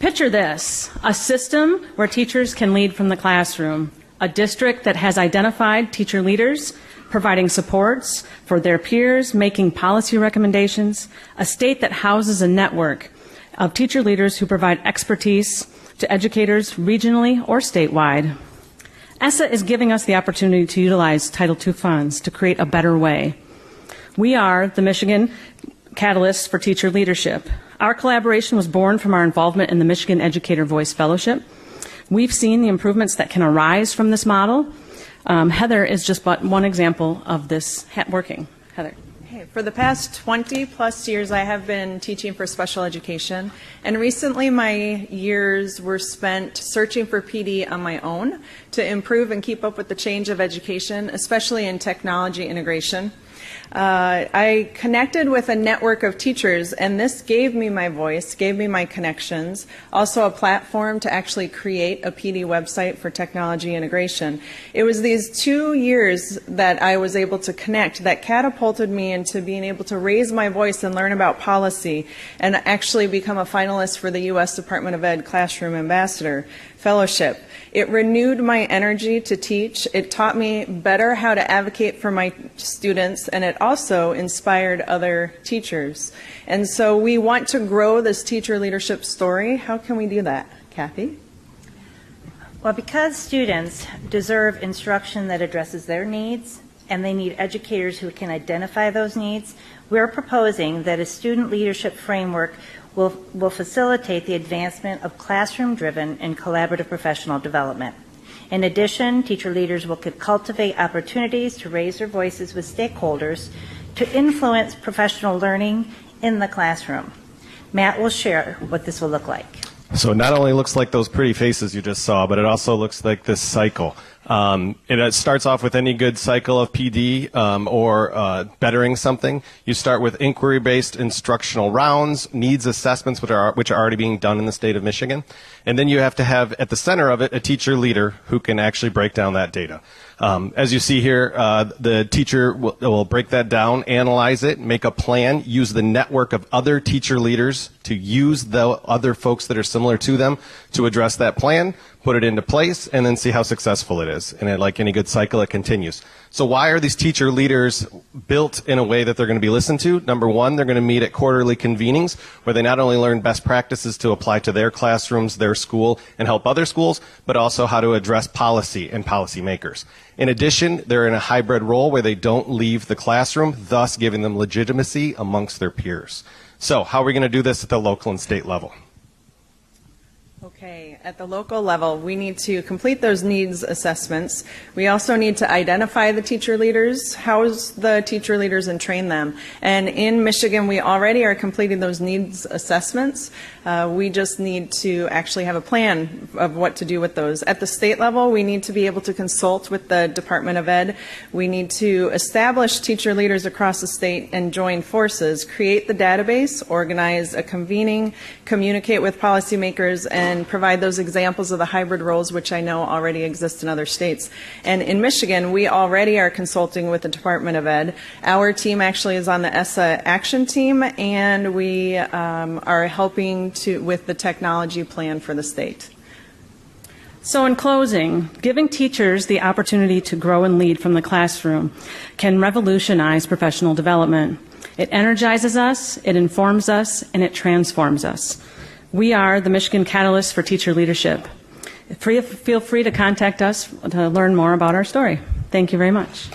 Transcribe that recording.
Picture this, a system where teachers can lead from the classroom, a district that has identified teacher leaders, providing supports for their peers, making policy recommendations, a state that houses a network of teacher leaders who provide expertise to educators regionally or statewide. ESSA is giving us the opportunity to utilize Title II funds to create a better way. We are the Michigan Catalyst for Teacher Leadership. Our collaboration was born from our involvement in the Michigan Educator Voice Fellowship. We've seen the improvements that can arise from this model. Heather is just but one example of this working. Heather. For the past 20 plus years, I have been teaching for special education, and recently my years were spent searching for PD on my own to improve and keep up with the change of education, especially in technology integration. I connected with a network of teachers, and this gave me my voice, gave me my connections, also a platform to actually create a PD website for technology integration. It was these 2 years that I was able to connect that catapulted me into being able to raise my voice and learn about policy and actually become a finalist for the U.S. Department of Ed Classroom Ambassador Fellowship. It renewed my energy to teach. It taught me better how to advocate for my students, and it also inspired other teachers. And so we want to grow this teacher leadership story. How can we do that? Kathy? Well, because students deserve instruction that addresses their needs, and they need educators who can identify those needs, we're proposing that a student leadership framework will facilitate the advancement of classroom-driven and collaborative professional development. In addition, teacher leaders will cultivate opportunities to raise their voices with stakeholders to influence professional learning in the classroom. Matt will share what this will look like. So it not only looks like those pretty faces you just saw, but it also looks like this cycle. It starts off with any good cycle of PD or bettering something. You start with inquiry-based instructional rounds, needs assessments, which are already being done in the state of Michigan. And then you have to have, at the center of it, a teacher leader who can actually break down that data. As you see here, the teacher will break that down, analyze it, make a plan, use the network of other teacher leaders to use the other folks that are similar to them to address that plan, put it into place, and then see how successful it is. And like any good cycle, it continues. So why are these teacher leaders built in a way that they're going to be listened to? Number one, they're going to meet at quarterly convenings where they not only learn best practices to apply to their classrooms, their school, and help other schools, but also how to address policy and policymakers. In addition, they're in a hybrid role where they don't leave the classroom, thus giving them legitimacy amongst their peers. So how are we going to do this at the local and state level? Okay, at the local level, we need to complete those needs assessments. We also need to identify the teacher leaders, house the teacher leaders, and train them. And in Michigan, we already are completing those needs assessments. We just need to actually have a plan of what to do with those. At the state level, we need to be able to consult with the Department of Ed. We need to establish teacher leaders across the state and join forces, create the database, organize a convening, communicate with policymakers, and provide those examples of the hybrid roles, which I know already exist in other states. And in Michigan, we already are consulting with the Department of Ed. Our team actually is on the ESSA action team, and we are helping with the technology plan for the state. So in closing, giving teachers the opportunity to grow and lead from the classroom can revolutionize professional development. It energizes us, it informs us, and it transforms us. We are the Michigan Catalyst for Teacher Leadership. Feel free to contact us to learn more about our story. Thank you very much.